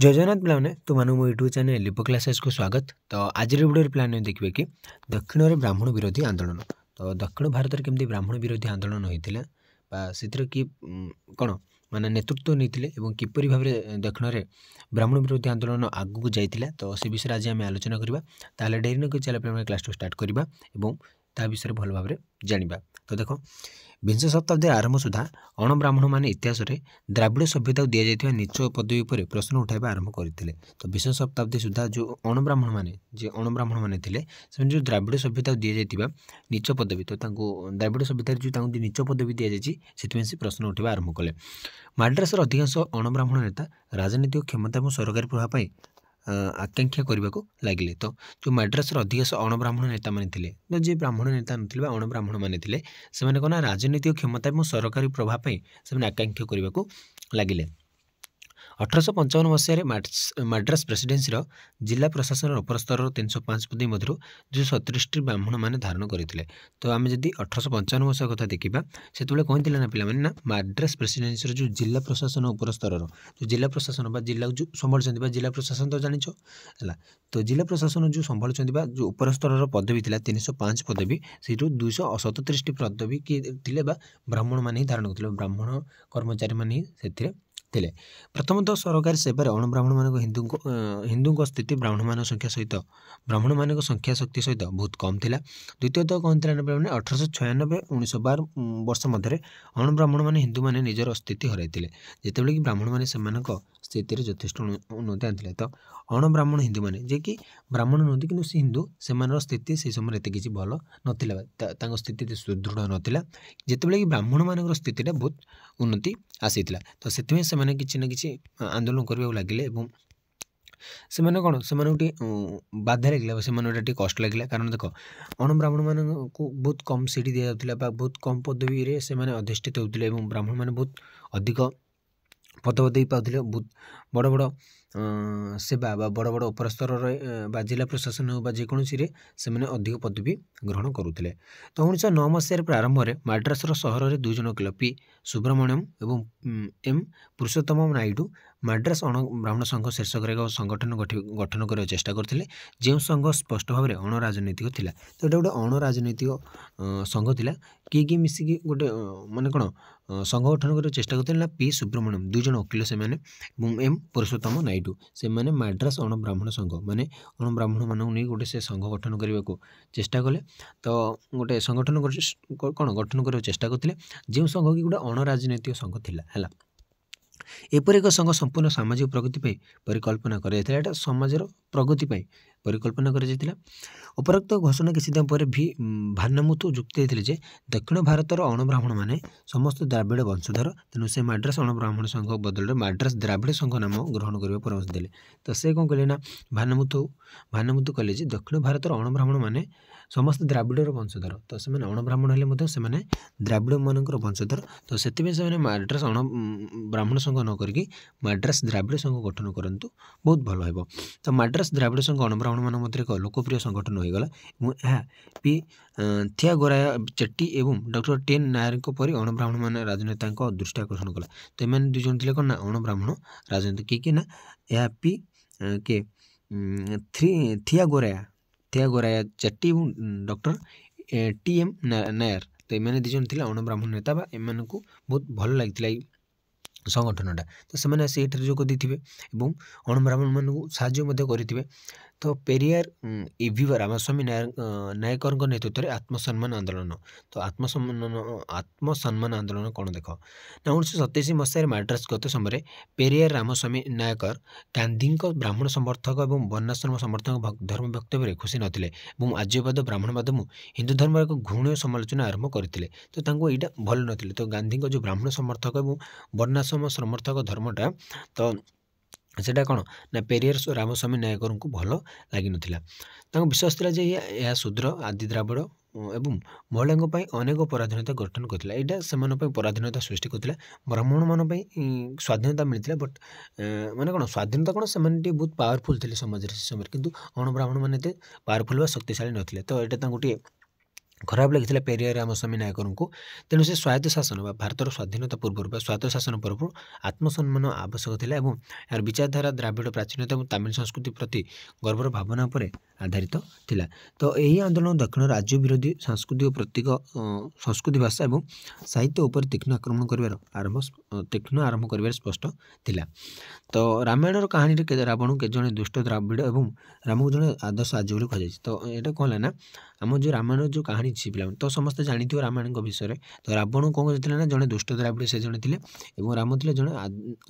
जय जगन्नाथ पिलाने तुमको मो यूट्यूब चैनल लिपो क्लासेस को स्वागत। तो आज वीडियो प्लान देखिए कि दक्षिण में ब्राह्मण विरोधी आंदोलन। तो दक्षिण भारत में केमती ब्राह्मण विरोधी आंदोलन होता से कि कौन माने नेतृत्व नहीं किपरि भाव दक्षिण में ब्राह्मण विरोधी आंदोलन आगू जाइए। तो से विषय आज आम आलोचना करवा ताले डेरी न चल क्लास टू स्टार्ट करवा ता विषय भल भाव जाना। तो देख विंश शताब्दी आरंभ सुधा अणब्राह्मण मैंने इतिहास में द्राविड़ सभ्यता दि जाता नीच पदवी पर प्रश्न उठाइबा आरंभ करते। तो विंश शताब्दी सुधा जो अणब्राह्मण मैंने थे जो द्राविड़ सभ्यता दि जाता नीच पदवी तो द्राविड़ सभ्यता जो नीच पदवी दि जाए से प्रश्न उठाइबा आरंभ कले। माड्रास अधिकांश अणब्राह्मण नेता राजनीतिक क्षमता और सरकारी प्रभाव आकांक्षा करने को लगिले। तो जो माड्रास अधिकांश अणब्राह्मण नेता माने जी ब्राह्मण नेता नथिले अणब्राह्मण माने से कौन राजनीतिक क्षमता और सरकारी प्रभाव से आकांक्षा करने को लगिले। 1855 मसीह माड्रास प्रेसिडेन्सी जिला प्रशासन उपर स्तर 305 पदवी मध्य 237 ब्राह्मण मैंने धारण करते। तो आम जदि 1855 मसीह कथा देखा से कहते ना पे ना माड्रास प्रेसिडेन्सी जो जिला प्रशासन उपर स्तर जो जिला प्रशासन जिला जो संभाल जिला प्रशासन तो जानिछ है। तो जिला प्रशासन जो संभाल जो उपर स्तर पदवी थी 305 पदवी से 237 पदवी किए ब्राह्मण मैंने धारण करते ब्राह्मण कर्मचारी मैंने थे। प्रथमतः सरकारी सेवार अणब्राह्मण मान हिंदू स्थिति ब्राह्मण मान संख्या सहित ब्राह्मण मान संख्या शक्ति सहित बहुत कम थिला। द्वितीयतः कौन थी 1896-1912 वर्ष मध्य अणब्राह्मण मान हिंदू मैंने निजर स्थिति हराइते जितेबाला कि ब्राह्मण मैंने स्थिति यथेष उन्नति आते। तो अणब्राह्मण हिंदू मैंने जे कि ब्राह्मण नुहति कि हिंदू से स्थिति से समय एत किसी भल नाला स्थिति सुदृढ़ नाला जितेबाला कि ब्राह्मण मान स्थिति बहुत उन्नति आसी। तो से किसी ना किसी आंदोलन करने लगिले से कौन से बाधा लगे से कष्ट लगे। कारण देख अणब्राह्मण मान को बहुत कम सीट दि जाता बहुत कम पदवी से अधिष्ठित होते ब्राह्मण मैंने बहुत अधिक पदवी पाते बहुत बड़ बड़ सेवा बड़ बड़ उपर स्तर जिला प्रशासन हो जेकोसी से अधिक पदवी ग्रहण करुले। तो 1909 मसीह प्रारंभ में माड्रास सहर में 2 जन वकील पी सुब्रमण्यम एवं एम पुरुषोत्तम नायडू माड्रास अण ब्राह्मण संघ शीर्षक एक संगठन गठन करने चेष्टा करते जो संघ स्पष्ट भाव में अणराजनैतिक थिला। तो ये गोटे अणराजनैतिक संघ थिला किए मिसिकी गोटे माने कौन संघ गठन करने चेष्टा करते पी सुब्रमण्यम 2 जन वकील से एम पुरुषोत्तम नायडू से माने माड्रास अण ब्राह्मण संघ माने अण ब्राह्मण मानक नहीं गोटे से संघ गठन करने को चेष्टा कले। तो गोटे संगठन कौन गठन करने चेष्टा करते जो संघ कि गोटे अणराजनैतिक संघ थिला है। एपर एक संघ संपूर्ण सामाजिक प्रगति परिकल्पना कर समाजर प्रगति परिकल्पना कर उपरोक्त घोषणा किसी दिन पर भी भान्नमुथु जुक्ति देते दक्षिण भारतर अणब्राह्मण माने समस्त द्राविड़ वंशधर तेणु से माड्रास अणब्राह्मण संघ बदल माड्रास द्राविड़ संघ नाम ग्रहण करने परामर्श देले। तो से कौन कहले ना भान्नमुथु कहले दक्षिण भारतर अणब्राह्मण माने समस्त द्राविड़ वंशधर तो से अणब्राह्मण हेले से द्राविड़ मानकर वंशधर। तो से माड्रास अण ब्राह्मण संघ न करके माड्रास द्राविड़ संघ गठन करंतु बहुत भल हो। तो माड्रास द्राविड़ संघ अणब्राह्मण मान मध्य एक लोकप्रिय संगठन होगला पी थियागोराया चेट्टी एवं डॉक्टर टेन नायर परी अणब्राह्मण मान राजनेता दृष्टि आकर्षण कला। तो एम 2 जन थे कौन ना अणब्राह्मण राजनीति किए ना यह पी के थियागोराया चेट्टी और डॉक्टर टी.एम. नायर। तो एम 2 जन थे अणब्राह्मण नेता एम को बहुत भल लगी संगठनटा। तो से जोग देते अणब्राह्मण मान साहय करेंगे। तो पेरियार एवीव रामास्वामी नायकर नेतृत्व में आत्मसम्मान आंदोलन। तो आत्मसम्मान आंदोलन कौन देख ना 1927 मसीह माड्रास गत समय पेरियार रामास्वामी नायकर गांधी ब्राह्मण समर्थक और वर्णाश्रम समर्थक धर्म वक्तव्य खुशी नथिले आर्यवाद ब्राह्मणवाद हिंदू धर्म एक घृण्य समालोचना आरंभ करते। तो यहाँ भल नथिले। तो गांधी जो ब्राह्मण समर्थक और वर्णाश्रम समर्थक धर्मटा तो सेटा कौन ना पेरियार रामस्वामी नायकर को भल लगी नाला विश्वास था यह शूद्र आदि द्राविड़ एवं महिलाओं अनेक पराधीनता गठन करता यहाँ से पराधीनता सृष्टि करता ब्राह्मण मान स्वाधीनता मिलता बट माने कौन स्वाधीनता कौन से बहुत पावरफुल थे समाज से समय किंतु अणब्राह्मण मैंने पावरफुल व शक्तिशाली नथिले। तो यहाँ गोटे ଖରାପ ଲାଗିଥିଲା ପେରିୟାର ରାମସ୍ୱାମୀ ନାୟକରଙ୍କୁ। ତେଣୁ ସେ ସ୍ୱାୟତ୍ତ ଶାସନ ବା ଭାରତର ସ୍ୱାଧୀନତା ପୂର୍ବରୁ ବା ସ୍ୱାୟତ୍ତ ଶାସନ ପୂର୍ବରୁ ଆତ୍ମସମ୍ମାନ ଆବଶ୍ୟକ ଥିଲା ଏବଂ ଏହାର ବିଚାରଧାରା ଦ୍ରାବିଡ଼ ପ୍ରାଚୀନତା ଏବଂ ତାମିଲ ସଂସ୍କୃତି ପ୍ରତି ଗର୍ବର ଭାବନା ଉପରେ ଆଧାରିତ ଥିଲା। ତ ଏହି ଆନ୍ଦୋଳନ ଦକ୍ଷିଣ ରାଜ୍ୟ ବିରୋଧୀ ସାଂସ୍କୃତିକ ପ୍ରତୀକ ସଂସ୍କୃତି ଭାଷା ଏବଂ ସାହିତ୍ୟ ଉପରେ ତୀକ୍ଷ୍ଣ ଆକ୍ରମଣ କରିବାର ଆରମ୍ଭ କରିବାରେ ସ୍ପଷ୍ଟ ଥିଲା। ତ ରାମାୟଣର କାହାଣୀରେ ରାବଣକୁ ଜଣେ ଦୁଷ୍ଟ ଦ୍ରାବିଡ଼ ଏବଂ ରାମକୁ ଜଣେ ଆଦର୍ଶ ଆର୍ଯ୍ୟ ବୋଲି କୁହାଯାଇଛି। ତ ଏଇଟା କ'ଣ ହେଲା ନା ଆମ ଯେଉଁ ରାମାୟଣର ଯେଉଁ କାହାଣୀ ଅଛି ପିଲାମାନେ ତ ସମସ୍ତେ ଜାଣିଥିବ ରାମାୟଣଙ୍କ ବିଷୟରେ। ତ ରାବଣ କ'ଣ କରିଥିଲେ ନା ଜଣେ ଦୁଷ୍ଟ ଦ୍ରାବିଡ଼ ସେ ଜଣେ ଥିଲେ ଏବଂ ରାମ ଥିଲେ ଜଣେ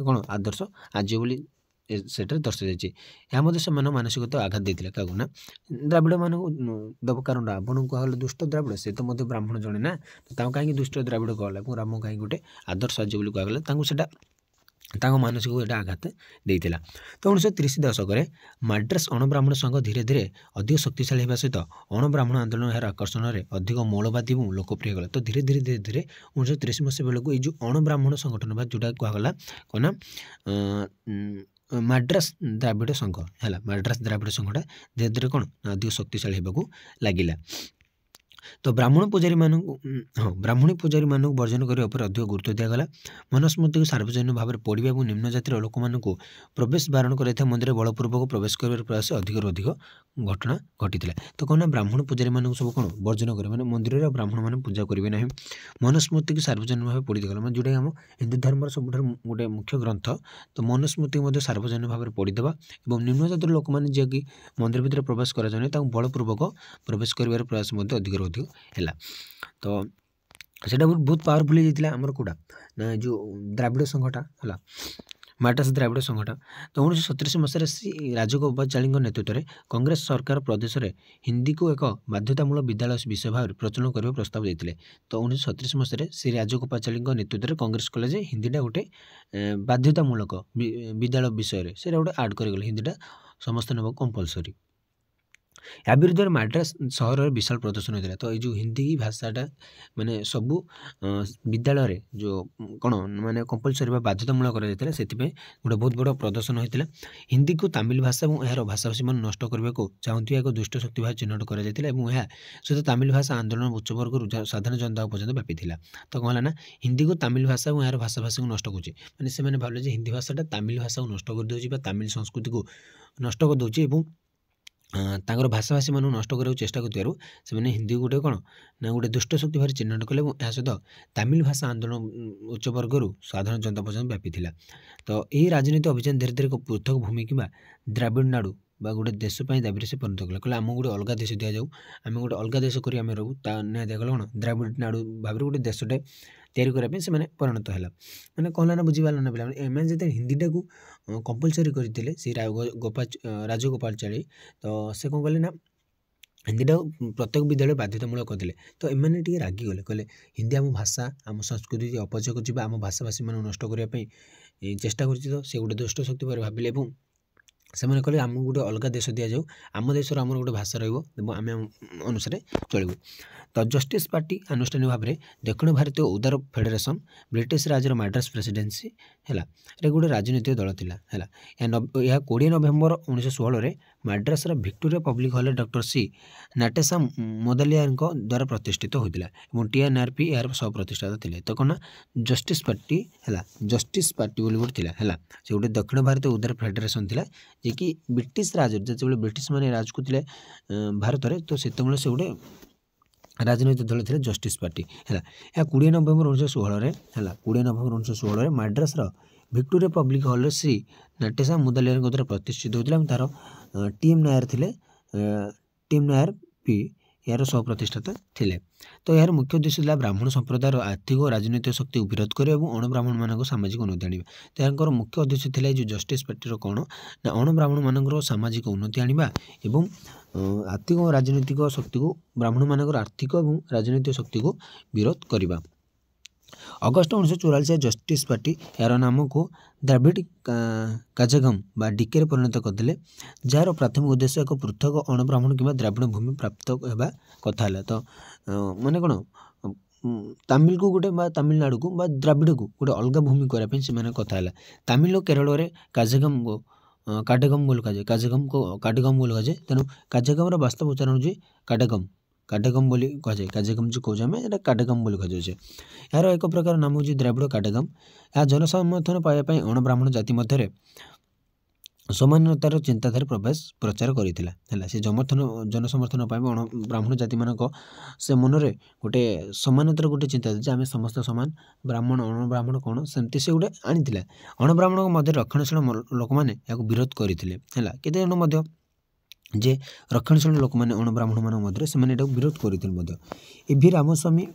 କ'ଣ ଆଦର୍ଶ ଆର୍ଯ୍ୟ ବୋଲି ସେଠାରେ ଦର୍ଶାଯାଇଛି। ଏହା ମଧ୍ୟ ସେମାନଙ୍କ ମାନସିକତା ଆଘାତ ଦେଇଥିଲେ କାହାକୁ ନା ଦ୍ରାବିଡ଼ମାନଙ୍କୁ ଦେବ, କାରଣ ରାବଣଙ୍କୁ କୁହାଗଲା ଦୁଷ୍ଟ ଦ୍ରାବିଡ଼, ସେ ତ ମଧ୍ୟ ବ୍ରାହ୍ମଣ ଜଣେ ନା, ତ ତାଙ୍କୁ କାହିଁକି ଦୁଷ୍ଟ ଦ୍ରାବିଡ଼ କୁହାଗଲା ଏବଂ ରାମ କାହିଁକି ଗୋଟେ ଆଦର୍ଶ ଆର୍ଯ୍ୟ ବୋଲି କୁହାଗଲା, ତାଙ୍କୁ ସେଇଟା ତାଙ୍କ ମାନସିକ ଏଇଟା ଆଘାତ ଦେଇଥିଲା। ତ 1930 ଦଶକରେ ମାଡ୍ରାସ ଅଣବ୍ରାହ୍ମଣ ସଂଘ ଧୀରେ ଧୀରେ ଅଧିକ ଶକ୍ତିଶାଳୀ ହେବା ସହିତ ଅଣବ୍ରାହ୍ମଣ ଆନ୍ଦୋଳନ ଏହାର ଆକର୍ଷଣରେ ଅଧିକ ମୌଳବାଦୀ ଏବଂ ଲୋକପ୍ରିୟ ହେଇଗଲା। ତ ଧୀରେ ଧୀରେ 1930 ମସିହା ବେଳକୁ ଏଇ ଯେଉଁ ଅଣବ୍ରାହ୍ମଣ ସଂଗଠନ ବା ଯେଉଁଟା କୁହାଗଲା କ'ଣ ନା ମାଡ୍ରାସ ଦ୍ରାବିଡ଼ ସଂଘ ହେଲା, ମାଡ୍ରାସ ଦ୍ରାବିଡ଼ ସଂଘଟା ଧୀରେ ଧୀରେ କ'ଣ ଅଧିକ ଶକ୍ତିଶାଳୀ ହେବାକୁ ଲାଗିଲା। ତ ବ୍ରାହ୍ମଣୀ ପୂଜାରୀମାନଙ୍କୁ ବର୍ଜନ କରିବା ଉପରେ ଅଧିକ ଗୁରୁତ୍ୱ ଦିଆଗଲା। ମନସ୍ମୃତିକୁ ସାର୍ବଜନୀନ ଭାବରେ ପୋଡ଼ିବା ଏବଂ ନିମ୍ନ ଜାତିର ଲୋକମାନଙ୍କୁ ପ୍ରବେଶ ବାରଣ କରାଯାଇଥିବା ମନ୍ଦିରରେ ବଳପୂର୍ବକ ପ୍ରବେଶ କରିବାର ପ୍ରୟାସ ଅଧିକରୁ ଅଧିକ ଘଟଣା ଘଟିଥିଲା। ତ କ'ଣ ନା ବ୍ରାହ୍ମଣ ପୂଜାରୀମାନଙ୍କୁ ସବୁ କ'ଣ ବର୍ଜନ କରିବେ, ମାନେ ମନ୍ଦିରରେ ବ୍ରାହ୍ମଣମାନେ ପୂଜା କରିବେ ନାହିଁ। ମନସ୍ମୃତିକୁ ସାର୍ବଜନୀନ ଭାବେ ପୋଡ଼ି ଦିଆଗଲା, ମାନେ ଯେଉଁଟାକି ଆମ ହିନ୍ଦୁ ଧର୍ମର ସବୁଠାରୁ ଗୋଟେ ମୁଖ୍ୟ ଗ୍ରନ୍ଥ। ତ ମନସ୍ମୃତିକୁ ମଧ୍ୟ ସାର୍ବଜନୀନ ଭାବରେ ପୋଡ଼ିଦେବା ଏବଂ ନିମ୍ନ ଜାତିର ଲୋକମାନେ ଯିଏକି ମନ୍ଦିର ଭିତରେ ପ୍ରବେଶ କରାଯାଉନି ତାଙ୍କୁ ବଳପୂର୍ବକ ପ୍ରବେଶ କରିବାର ପ୍ରୟାସ ମଧ୍ୟ ଅଧିକରୁ ଅଧିକ ହେଲା। ତ ସେଇଟା ବହୁତ ପାୱାରଫୁଲ୍ ହେଇଯାଇଥିଲା ଆମର କେଉଁଟା ନା ଯେଉଁ ଦ୍ରାବିଡ଼ ସଂଘଟା ହେଲା, ମାଡ୍ରାସ ଦ୍ରାବିଡ଼ ସଂଘଟା। ତ 1937 ମସିହାରେ ରାଜଗୋପାଳଚାରୀଙ୍କ ନେତୃତ୍ୱରେ କଂଗ୍ରେସ ସରକାର ପ୍ରଦେଶରେ ହିନ୍ଦୀକୁ ଏକ ବାଧ୍ୟତାମୂଳକ ବିଦ୍ୟାଳୟ ବିଷୟ ଭାବରେ ପ୍ରଚଳନ କରିବା ପ୍ରସ୍ତାବ ଦେଇଥିଲେ। ତ 1937 ମସିହାରେ ଶ୍ରୀ ରାଜଗୋପାଳଚାରୀଙ୍କ ନେତୃତ୍ୱରେ କଂଗ୍ରେସ କଲେ ଯେ ହିନ୍ଦୀଟା ଗୋଟେ ବାଧ୍ୟତାମୂଳକ ବିଦ୍ୟାଳୟ ବିଷୟରେ ସେଇଟା ଗୋଟେ ଆଡ଼୍ କରିଗଲେ, ହିନ୍ଦୀଟା ସମସ୍ତେ ନେବାକୁ କମ୍ପଲସରି। ଏହା ବିରୁଦ୍ଧରେ ମାଡ୍ରାସ ସହରରେ ବିଶାଳ ପ୍ରଦର୍ଶନ ହୋଇଥିଲା। ତ ଏଇ ଯେଉଁ ହିନ୍ଦୀ ଭାଷାଟା ମାନେ ସବୁ ବିଦ୍ୟାଳୟରେ ଯେଉଁ କ'ଣ ମାନେ କମ୍ପଲସରି ବା ବାଧ୍ୟତାମୂଳକ କରାଯାଇଥିଲା, ସେଥିପାଇଁ ଗୋଟେ ବହୁତ ବଡ଼ ପ୍ରଦର୍ଶନ ହୋଇଥିଲା। ହିନ୍ଦୀକୁ ତାମିଲ ଭାଷା ଏବଂ ଏହାର ଭାଷାଭାଷୀମାନେ ନଷ୍ଟ କରିବାକୁ ଚାହୁଁଥିବା ଏକ ଦୁଷ୍ଟ ଶକ୍ତି ଭାବେ ଚିହ୍ନଟ କରାଯାଇଥିଲା ଏବଂ ଏହା ସହିତ ତାମିଲ ଭାଷା ଆନ୍ଦୋଳନ ଉଚ୍ଚବର୍ଗରୁ ସାଧାରଣ ଜନତା ପର୍ଯ୍ୟନ୍ତ ବ୍ୟାପିଥିଲା। ତ କ'ଣ ହେଲା ନା ହିନ୍ଦୀକୁ ତାମିଲ ଭାଷା ଏବଂ ଏହାର ଭାଷାଭାଷୀକୁ ନଷ୍ଟ କରୁଛି, ମାନେ ସେମାନେ ଭାବିଲେ ଯେ ହିନ୍ଦୀ ଭାଷାଟା ତାମିଲ ଭାଷାକୁ ନଷ୍ଟ କରିଦେଉଛି ବା ତାମିଲ ସଂସ୍କୃତିକୁ ନଷ୍ଟ କରିଦେଉଛି ଏବଂ ତାଙ୍କର ଭାଷାଭାଷୀମାନଙ୍କୁ ନଷ୍ଟ କରିବାକୁ ଚେଷ୍ଟା କରୁଥିବାରୁ ସେମାନେ ହିନ୍ଦୀ ଗୋଟେ କ'ଣ ନା ଗୋଟେ ଦୁଷ୍ଟ ଶକ୍ତି ଭାବରେ ଚିହ୍ନଟ କଲେ ଏବଂ ଏହା ସହିତ ତାମିଲ ଭାଷା ଆନ୍ଦୋଳନ ଉଚ୍ଚବର୍ଗରୁ ସାଧାରଣ ଜନତା ପର୍ଯ୍ୟନ୍ତ ବ୍ୟାପିଥିଲା। ତ ଏହି ରାଜନୀତି ଅଭିଯାନ ଧୀରେ ଧୀରେ ଏକ ପୃଥକ ଭୂମି କିମ୍ବା ଦ୍ରାବିଡ଼ ନାଡ଼ୁ ବା ଗୋଟେ ଦେଶ ପାଇଁ ଦାବିରେ ସେ ପରିଣତ କଲା, କହିଲେ ଆମକୁ ଗୋଟେ ଅଲଗା ଦେଶ ଦିଆଯାଉ, ଆମେ ଗୋଟେ ଅଲଗା ଦେଶ କରି ଆମେ ରହୁ, ତା ନ୍ୟାୟ ଦିଆଗଲା କ'ଣ ଦ୍ରାବିଡ଼ ନାଡ଼ୁ ଭାବରେ ଗୋଟେ ଦେଶଟେ ତିଆରି କରିବା ପାଇଁ ସେମାନେ ପରିଣତ ହେଲା। ମାନେ କ'ଣ ହେଲା ନା ବୁଝିପାରିଲ ନା ପିଲାମାନେ, ଏମାନେ ଯେତେବେଳେ ହିନ୍ଦୀଟାକୁ କମ୍ପଲସରି କରିଥିଲେ ସେଇ ରାଜଗୋପାଳଚାରୀ, ତ ସେ କ'ଣ କଲେ ନା ହିନ୍ଦୀଟାକୁ ପ୍ରତ୍ୟେକ ବିଦ୍ୟାଳୟ ବାଧ୍ୟତାମୂଳକ କରିଥିଲେ। ତ ଏମାନେ ଟିକେ ରାଗିଗଲେ, କହିଲେ ହିନ୍ଦୀ ଆମ ଭାଷା ଆମ ସଂସ୍କୃତି ଅପଚୟ କରୁଛି ବା ଆମ ଭାଷାଭାଷୀମାନଙ୍କୁ ନଷ୍ଟ କରିବା ପାଇଁ ଚେଷ୍ଟା କରୁଛି। ତ ସେ ଗୋଟେ ଦୁଷ୍ଟ ଶକ୍ତି ଭାବରେ ଭାବିଲେ ଏବଂ ସେମାନେ କହିଲେ ଆମକୁ ଗୋଟେ ଅଲଗା ଦେଶ ଦିଆଯାଉ, ଆମ ଦେଶର ଆମର ଗୋଟେ ଭାଷା ରହିବ ଏବଂ ଆମେ ଅନୁସାରେ ଚଳିବୁ। ତ ଜଷ୍ଟିସ୍ ପାର୍ଟି ଆନୁଷ୍ଠାନିକ ଭାବରେ ଦକ୍ଷିଣ ଭାରତୀୟ ଉଦାର ଫେଡେରେସନ୍ ବ୍ରିଟିଶ ରାଜର ମାଡ୍ରାସ ପ୍ରେସିଡେନ୍ସି ହେଲା, ଏଇଟା ଗୋଟେ ରାଜନୈତିକ ଦଳ ଥିଲା ହେଲା। ଏହା 20 ନଭେମ୍ବର 1916ରେ ମାଡ୍ରାସର ଭିକ୍ଟୋରିଆ ପବ୍ଲିକ୍ ହଲ୍ରେ ଡକ୍ଟର ସି ନାଟେଶା ମୋଦାଲିଆରଙ୍କ ଦ୍ୱାରା ପ୍ରତିଷ୍ଠିତ ହୋଇଥିଲା ଏବଂ TNRP ଏହାର ସହ ପ୍ରତିଷ୍ଠାତା ଥିଲେ। ତ କ'ଣ ନା ଜଷ୍ଟିସ୍ ପାର୍ଟି ହେଲା, ଜଷ୍ଟିସ୍ ପାର୍ଟି ବୋଲି ଗୋଟେ ଥିଲା ହେଲା, ସେ ଗୋଟେ ଦକ୍ଷିଣ ଭାରତୀୟ ଉଦାର ଫେଡେରେସନ୍ ଥିଲା ଯିଏକି ବ୍ରିଟିଶ ରାଜ ଯେତେବେଳେ ବ୍ରିଟିଶମାନେ ରାଜ କରୁଥିଲେ ଭାରତରେ, ତ ସେତେବେଳେ ସେ ଗୋଟେ ରାଜନୈତିକ ଦଳ ଥିଲା ଜଷ୍ଟିସ୍ ପାର୍ଟି ହେଲା। ଏହା 20 ନଭେମ୍ବର 1916ରେ ହେଲା, 20 ନଭେମ୍ବର 1916ରେ ମାଡ୍ରାସର ଭିକ୍ଟୋରିଆ ପବ୍ଲିକ୍ ହଲ୍ରେ ଶ୍ରୀ ନାଟେଶା ମୋଦାଲିଆରଙ୍କ ଦ୍ୱାରା ପ୍ରତିଷ୍ଠିତ ହୋଇଥିଲା ଏବଂ ତା'ର TM ନାୟାର ଥିଲେ, TM ନାୟାର ପି ଏହାର ସହ ପ୍ରତିଷ୍ଠାତା ଥିଲେ। ତ ଏହାର ମୁଖ୍ୟ ଉଦ୍ଦେଶ୍ୟ ଥିଲା ବ୍ରାହ୍ମଣ ସମ୍ପ୍ରଦାୟର ଆର୍ଥିକ ଓ ରାଜନୈତିକ ଶକ୍ତିକୁ ବିରୋଧ କରିବା ଏବଂ ଅଣବ୍ରାହ୍ମଣମାନଙ୍କ ସାମାଜିକ ଉନ୍ନତି ଆଣିବା। ତ ଏହାଙ୍କର ମୁଖ୍ୟ ଉଦ୍ଦେଶ୍ୟ ଥିଲା ଏଇ ଯେଉଁ ଜଷ୍ଟିସ୍ ପାର୍ଟିର କ'ଣ ନା ଅଣବ୍ରାହ୍ମଣମାନଙ୍କର ସାମାଜିକ ଉନ୍ନତି ଆଣିବା ଏବଂ ଆର୍ଥିକ ଓ ରାଜନୈତିକ ଶକ୍ତିକୁ ବ୍ରାହ୍ମଣମାନଙ୍କର ଆର୍ଥିକ ଏବଂ ରାଜନୈତିକ ଶକ୍ତିକୁ ବିରୋଧ କରିବା। ଅଗଷ୍ଟ 1944 ଜଷ୍ଟିସ୍ ପାର୍ଟି ଏହାର ନାମକୁ ଦ୍ରାବିଡ଼ କାଜାଗମ୍ ବା ଡିକେରେ ପରିଣତ କରିଦେଲେ, ଯାହାର ପ୍ରାଥମିକ ଉଦ୍ଦେଶ୍ୟ ଏକ ପୃଥକ ଅଣବ୍ରାହ୍ମଣ କିମ୍ବା ଦ୍ରାବିଡ଼ ଭୂମି ପ୍ରାପ୍ତ ହେବା କଥା ହେଲା। ତ ମାନେ କ'ଣ ତାମିଲକୁ ଗୋଟେ ବା ତାମିଲନାଡ଼ୁକୁ ବା ଦ୍ରାବିଡ଼କୁ ଗୋଟେ ଅଲଗା ଭୂମି କରିବା ପାଇଁ ସେମାନେ କଥା ହେଲା। ତାମିଲ ଓ କେରଳରେ କାଜାଗମ୍କୁ କାଡେଗମ୍ ବୋଲି କୁହାଯାଏ, କାଡେଗମ୍ ବୋଲି କୁହାଯାଏ। ତେଣୁ କାଜାଗମ୍ର ବାସ୍ତବ ଉଚ୍ଚାରଣ ହେଉଛି କାଡେଗମ୍, काटेगम बोली कहुए काजेगम जो कहे आम यहाँ काटेगम बोली कहुचे यार एक प्रकार नाम हूँ द्राविड़ काटेगम। यह जनसमर्थन पाइबा अणब्राह्मण जाति मध्य समानतार चिंताधारा प्रचार करथिला है से जनसमर्थन पाइबा अणब्राह्मण जाति मानक से मनरे गोटे समानतार गोटे चिंता जे आम समस्त सामान ब्राह्मण अणब्राह्मण कौन सेमती से गोटे आनी अणब्राह्मण मध्य रक्षणशील लोक मैंने या विरोध करते है केते जे रक्षणशील लोक मैंने अणब्राह्मण मान मध्य से विरोध करते एभि रामस्वामी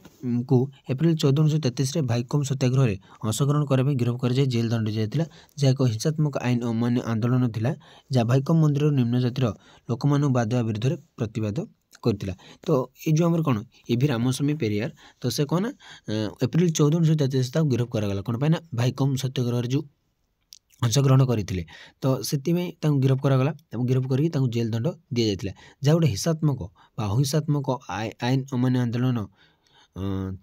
को एप्रिल 1433 भाईकम सत्याग्रह में अंशग्रहण करने गिरफ्त कर जेल दंड जाता जहाँ एक हिंसात्मक आईन अमान्य आंदोलन था जहाँ भाईकम मंदिर निम्न जातिर लोक मान बाद विरुद्ध में प्रतिवाद करथिला। तो ये जो आमर कौन एभि रामस्वामी पेरियार तो से कौन एप्रिल 1433 गिरफ्त कराला कौन पाइना भाईकम सत्याग्रह जो अंशग्रहण करते तो से गिरफ्त करागला गिरफ्त करके जेल दंड दि जाता जहाँ गोटे हिंसात्मक अहिंसात्मक आईन अमान्य आंदोलन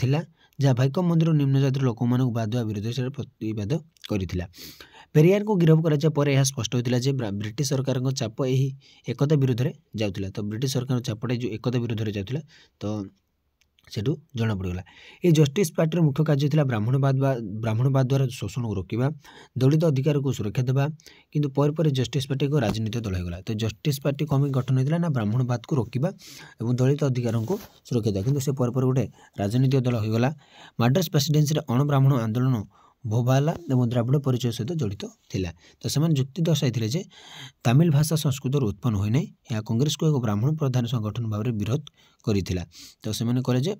थिला जहाँ भाईकम मंदिर निम्न जातिर लोक मान बाद विरुद्ध से प्रतिवाद करथिला। पेरियार को गिरफ्त कराया पर यह स्पष्ट होता है ब्रिटिश सरकार चाप यही एकता विरुद्ध में जाऊला तो ब्रिटिश सरकार चापटे जो एकता विरुद्ध में जाऊला तो सेठू जना पड़गला। ये जस्टिस पार्टी मुख्य कार्य था ब्राह्मणवाद द्वारा शोषण को रोकवा दलित अधिकार को सुरक्षा देवा किंतु पर जस्टिस पार्टी को राजनीतिक दल होगा। तो जस्टिस पार्टी कम गठन होता ना ब्राह्मणवाद को रोकवा और दलित अधिकार को सुरक्षा देवा किंतु से पर गोटे राजनीतिक दल होगा। माड्रास प्रेसिडेंसी अणब्राह्मण आंदोलन भोबाला और द्राविड़ परिचय सहित जड़ित थिला। तो से जुक्ति दर्शाई जे तमिल भाषा संस्कृत उत्पन्न होना यह कांग्रेस को एक ब्राह्मण प्रधान संगठन भाव में विरोध करथिला। तो से कहे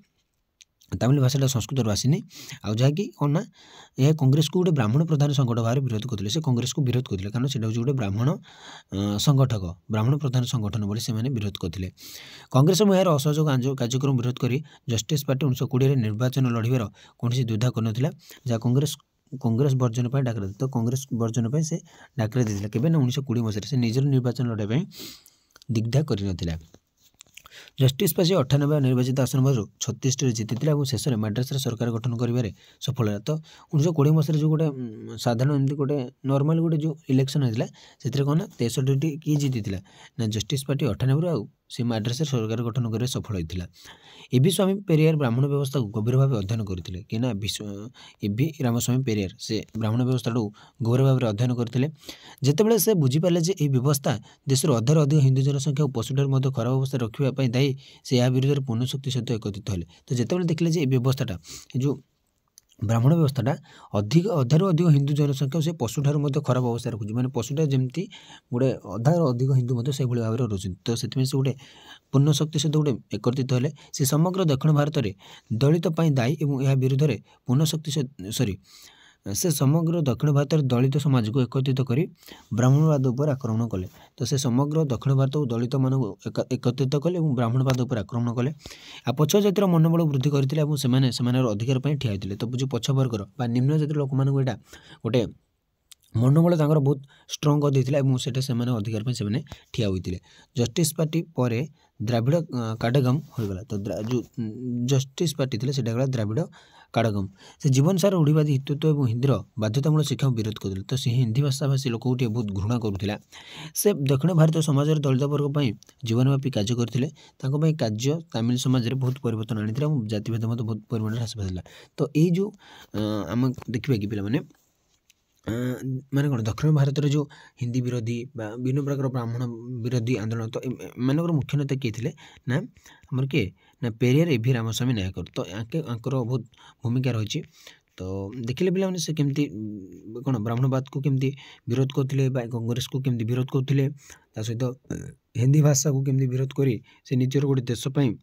तमिल भाषा संस्कृत आसीनी आउ जहाँकि कौन ना यह कांग्रेस को गोटे ब्राह्मण प्रधान संगठन भाव में विरोध करते कांग्रेस को विरोध करते कारण से गोटे ब्राह्मण संगठक ब्राह्मण प्रधान संगठन बोली से विरोध करते। कांग्रेस और यार असहयोग कार्यक्रम विरोध कर जस्टिस पार्टी 1920 निर्वाचन लड़वर कौन द्विधा कर जहाँ कांग्रेस वर्जन पर डाकरा तो कांग्रेस वर्जन पर से डाकरा देता केवे 1920 मसीह से निजर निर्वाचन लड़ाई दिग्धा कर जस्टिस पार्टी 98 निर्वाचित आसन मध्य 36 जीति और शेष में माड्रास सरकार गठन कर सफल है। तो 1920 मसीह जो गोटे साधारण एमती गोटे नॉर्मल गोटे जो इलेक्शन होता है कौन 63 किए जीति ना जस्टिस पार्टी 98 आउ से माड्रास सरकार गठन कर सफल होता। एभि स्वामी पेरियार ब्राह्मण व्यवस्था को गभीर भाव अध्ययन करते कि एभि रामस्वामी पेरियार से ब्राह्मण व्यवस्था गभीर भाव में अध्ययन करते जितेबाला से बुझीपारे जे यह व्यवस्था देश अधार अधिक हिंदू जनसंख्या और पशुठार खराब अवस्था रखापी दायी से यह विरुद्ध पूर्ण शक्ति सहित एकत्रित हेले। तो जितेबाला देखिले जे व्यवस्थाटा जो ब्राह्मण व्यवस्थाटा अधिक अधारू अधिक हिंदू जनसंख्या से पशुठार खराब अवस्था रखुच्छी मैंने पशुटा जमी गोटे अधारू अधिक हिंदू से भाव में रोच तो से गोटे पूर्ण शक्ति सहित गोटे एकत्रित हेले से समग्र दक्षिण भारत में दलित दायी और यह विरुद्ध में पूर्ण शक्ति सॉरी से समग्र दक्षिण भारत में दलित समाज को एकत्रित कर ब्राह्मणवाद उपर आक्रमण कले। तो से समग्र दक्षिण भारत को दलित मान एकत्रित कले और ब्राह्मणवाद उपर आक्रमण कले आ पछ जातिर मनोबल वृद्धि करते अधिकार ठिया होते। तो जो पछ वर्गर निम्न जातिर लोक मान यहाँ गोटे मनोबल बहुत स्ट्रंग करते से अधिकार से ठिया होते। जस्टिस पार्टी पर द्राविड़ काडेगम होगला। तो जो जस्टिस पार्टी थी से द्राविड़ काडेगम से जीवन सारा रूढ़ीवादी हितुत्व और हिंदीर बाध्यतामूलक शिक्षा को विरोध करते। तो से हिंदी भाषाभाषी लोक बहुत घृणा करुला। से दक्षिण भारत समाज दलित वर्ग जीवनव्यापी कार्य करते कार्य तमिल समाज में बहुत परिवर्तन आनी जातिभेद बहुत परिमाण ह्रास पाइला। तो ये जो आम देखा कि पे माने कौन दक्षिण भारत में जो हिंदी विरोधी विभिन्न प्रकार ब्राह्मण विरोधी आंदोलन तो मानकर मुख्य नेता किए थे ना आमर किए ना पेरियार एभि रामस्वामी नायकर। तो आंकर बहुत भूमिका रही। तो देखिले पे से केमती कौन ब्राह्मणवाद को केमती विरोध करते कांग्रेस को केमती विरोध करते सहित हिंदी भाषा को केमती विरोध कर से निजर गोटे देशपाई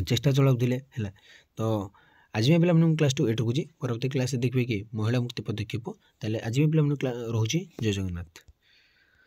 चेष्टा चलाउले है। तो आज भी पे क्लास 2 एट रखुच्छी परवर्ती क्लास देखिए कि महिला मुक्ति पदक्षेप ताले आज भी पे रोचे। जय जगन्नाथ।